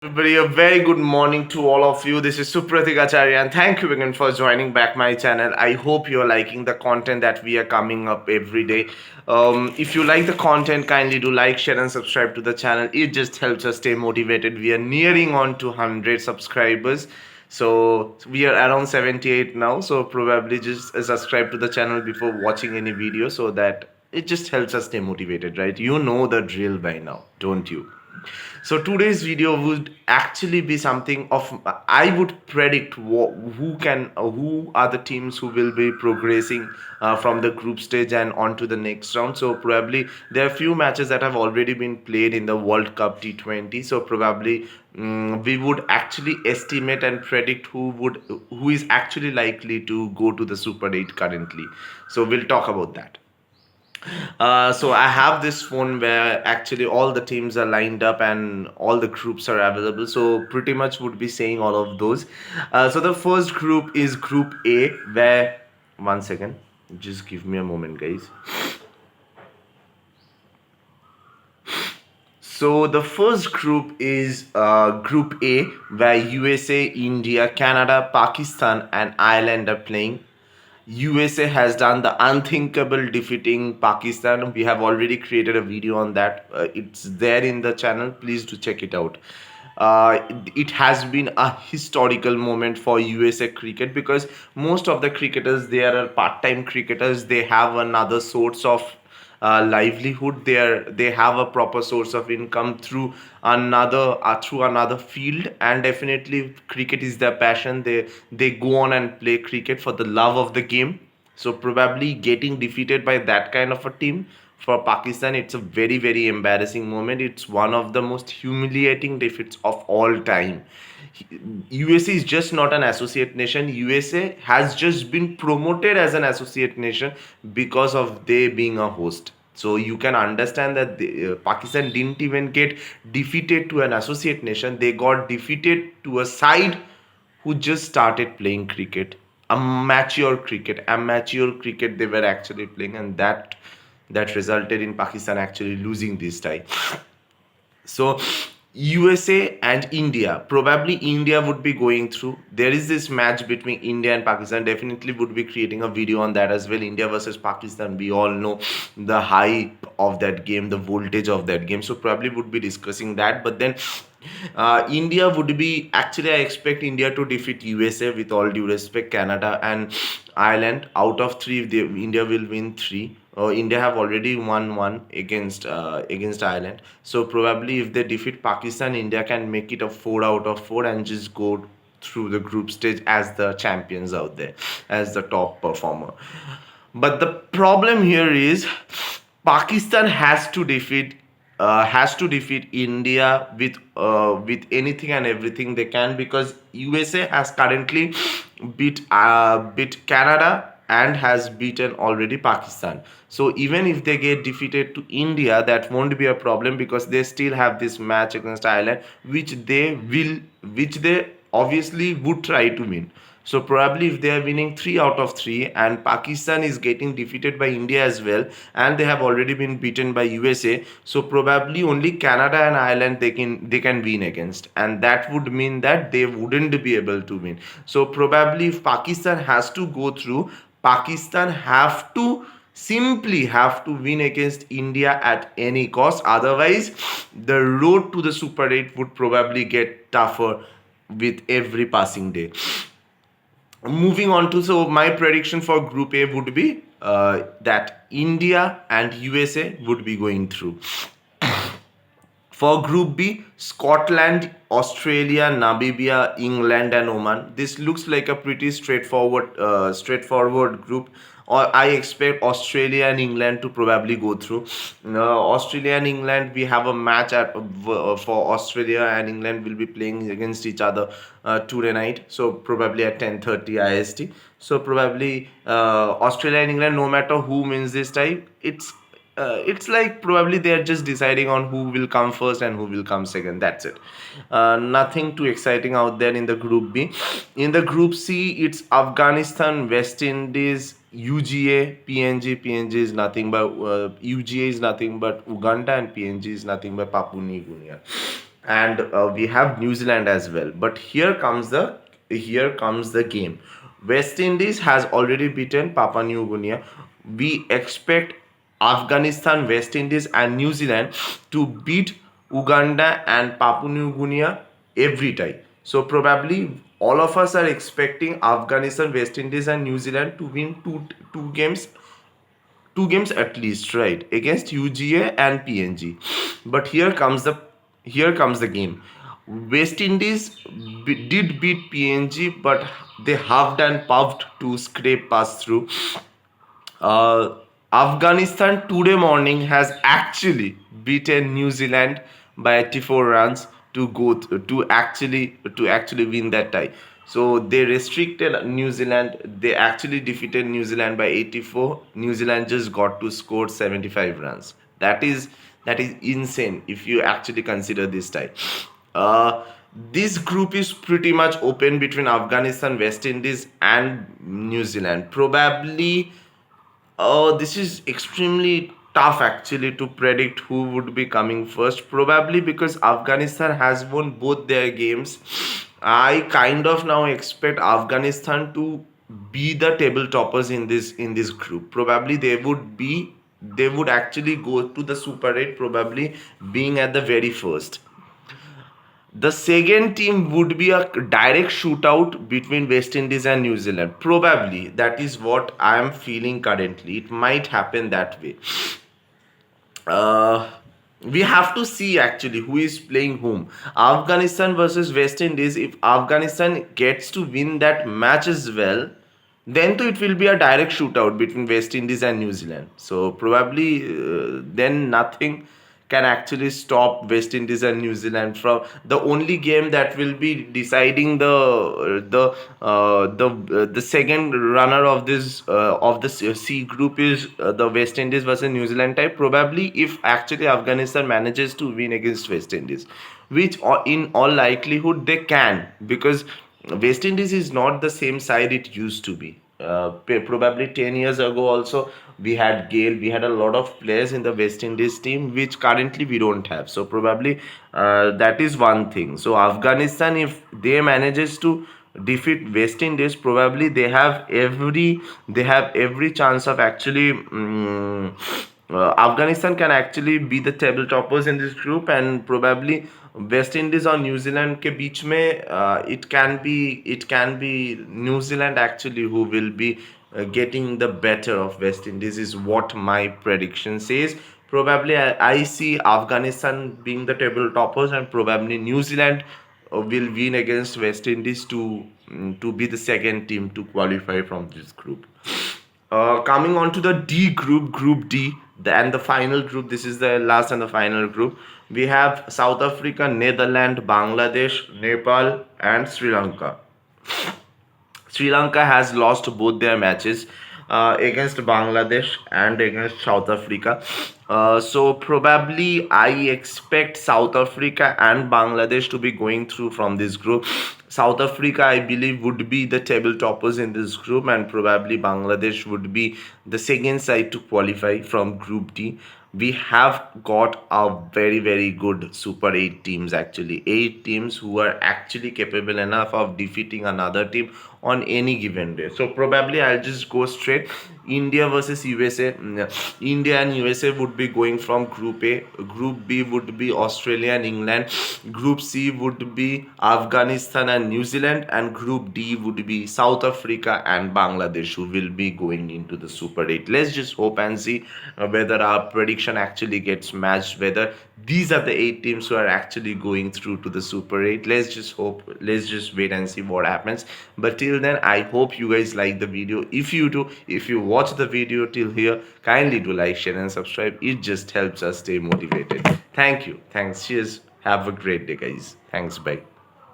Everybody, a very good morning to all of you. This is Supratik Acharya, and thank you again for joining back my channel. I hope you're liking the content that we are coming up every day. If you like the content, kindly do like, share, and subscribe to the channel. It just helps us stay motivated. We are nearing on to 100 subscribers. So we are around 78 now. So probably just subscribe to the channel before watching any video so that it just helps us stay motivated, right? You know the drill by now, don't you? So today's video would actually be something of I would predict who are the teams who will be progressing from the group stage and on to the next round. So probably there are few matches that have already been played in the World Cup T20. So probably we would actually estimate and predict who is actually likely to go to the Super 8 currently. So we'll talk about that. So I have this phone where actually all the teams are lined up and all the groups are available. So pretty much would be saying all of those. So the first group is Group A, where one second, just give me a moment, guys. So the first group is Group A, where USA, India, Canada, Pakistan, and Ireland are playing. USA has done the unthinkable defeating Pakistan. We have already created a video on that. It's there in the channel. Please do check it out. It has been a historical moment for USA cricket because most of the cricketers there are part-time cricketers. They have another source of livelihood. They have a proper source of income through another field, and definitely cricket is their passion. They go on and play cricket for the love of the game. So probably getting defeated by that kind of a team for Pakistan, it's a very very embarrassing moment. It's one of the most humiliating defeats of all time. USA is just not an associate nation. USA has just been promoted as an associate nation because of they being a host. So you can understand that Pakistan didn't even get defeated to an associate nation. They got defeated to a side who just started playing cricket, amateur cricket they were actually playing, and that resulted in Pakistan actually losing this tie. So USA and India, probably India would be going through. There is this match between India and Pakistan. Definitely would be creating a video on that as well. India versus Pakistan. We all know the hype of that game, the voltage of that game. So probably would be discussing that. But then India would be actually I expect India to defeat USA with all due respect. Canada and Ireland out of three, India will win three. India have already won one against Ireland. So probably if they defeat Pakistan, India can make it a 4 out of 4 and just go through the group stage as the champions out there, as the top performer. But the problem here is Pakistan has to defeat India with anything and everything they can, because USA has currently beat Canada and has beaten already Pakistan. So even if they get defeated to India, that won't be a problem because they still have this match against Ireland, which they obviously would try to win. So probably if they are winning 3 out of 3 and Pakistan is getting defeated by India as well, and they have already been beaten by USA, so probably only Canada and Ireland they can win against, and that would mean that they wouldn't be able to win. So probably if Pakistan has to go through, Pakistan have to win against India at any cost. Otherwise, the road to the Super 8 would probably get tougher with every passing day. Moving on to, so my prediction for Group A would be that India and USA would be going through. For Group B, Scotland, Australia, Namibia, England, and Oman. This looks like a pretty straightforward group. Or I expect Australia and England to probably go through. Australia and England, we have a match for Australia and England will be playing against each other today night. So probably at 10:30 IST. So probably Australia and England, no matter who wins this tie, it's like probably they're just deciding on who will come first and who will come second. That's it. Nothing too exciting out there in the Group B. In the Group C, it's Afghanistan, West Indies, UGA, PNG. PNG is nothing but UGA is nothing but Uganda, and PNG is nothing but Papua New Guinea. and we have New Zealand as well. But here comes the game. West Indies has already beaten Papua New Guinea. We expect Afghanistan, West Indies, and New Zealand to beat Uganda and Papua New Guinea every time. So probably all of us are expecting Afghanistan, West Indies, and New Zealand to win two games at least, right, against UGA and PNG. But here comes the game. West Indies did beat PNG, but they huffed and puffed to scrape past through. uh, Afghanistan today morning has actually beaten New Zealand by 84 runs to actually win that tie. So they restricted New Zealand. They actually defeated New Zealand by 84. New Zealand just got to score 75 runs. That is insane if you actually consider this tie. Uh, this group is pretty much open between Afghanistan, West Indies, and New Zealand. Probably oh, this is extremely tough actually to predict who would be coming first. Probably because Afghanistan has won both their games. I kind of now expect Afghanistan to be the table toppers in this group. Probably they would actually go to the Super 8, probably being at the very first. The second team would be a direct shootout between West Indies and New Zealand. Probably that is what I am feeling currently. It might happen that way. Uh, we have to see actually who is playing whom. Afghanistan versus West Indies. If Afghanistan gets to win that match as well, then to it will be a direct shootout between West Indies and New Zealand. So probably then nothing can actually stop West Indies and New Zealand from the only game that will be deciding the second runner of the C group is the West Indies versus New Zealand type. Probably if actually Afghanistan manages to win against West Indies, which in all likelihood they can, because West Indies is not the same side it used to be. Probably 10 years ago, also, we had Gale, we had a lot of players in the West Indies team, which currently we don't have. So, probably that is one thing. So, Afghanistan, if they manages to defeat West Indies, probably they have every chance of actually. Afghanistan can actually be the table toppers in this group, and probably West Indies और New Zealand के बीच में it can be New Zealand actually who will be getting the better of West Indies is what my prediction says. Probably I see Afghanistan being the table toppers, and probably New Zealand will win against West Indies to be the second team to qualify from this group. Coming on to the D group, Group D, and the final group. This is the last and the final group. We have South Africa, Netherlands, Bangladesh, Nepal, and Sri Lanka. Sri Lanka has lost both their matches against Bangladesh and against South Africa. So probably I expect South Africa and Bangladesh to be going through from this group. South Africa, I believe, would be the table toppers in this group, and probably Bangladesh would be the second side to qualify from Group D. We have got a very very good Super 8 teams, actually 8 teams who are actually capable enough of defeating another team on any given day. So probably I'll just go straight. India versus USA. India and USA would be going from Group A. Group B would be Australia and England. Group C would be Afghanistan and New Zealand, and Group D would be South Africa and Bangladesh, who will be going into the Super 8. Let's just hope and see whether our prediction actually gets matched, whether these are the 8 teams who are actually going through to the Super 8. Let's just hope, let's just wait and see what happens. But till then, I hope you guys like the video. If you do, if you watch the video till here, kindly do like, share, and subscribe. It just helps us stay motivated. Thank you. Thanks. Cheers. Have a great day, guys. Thanks. Bye.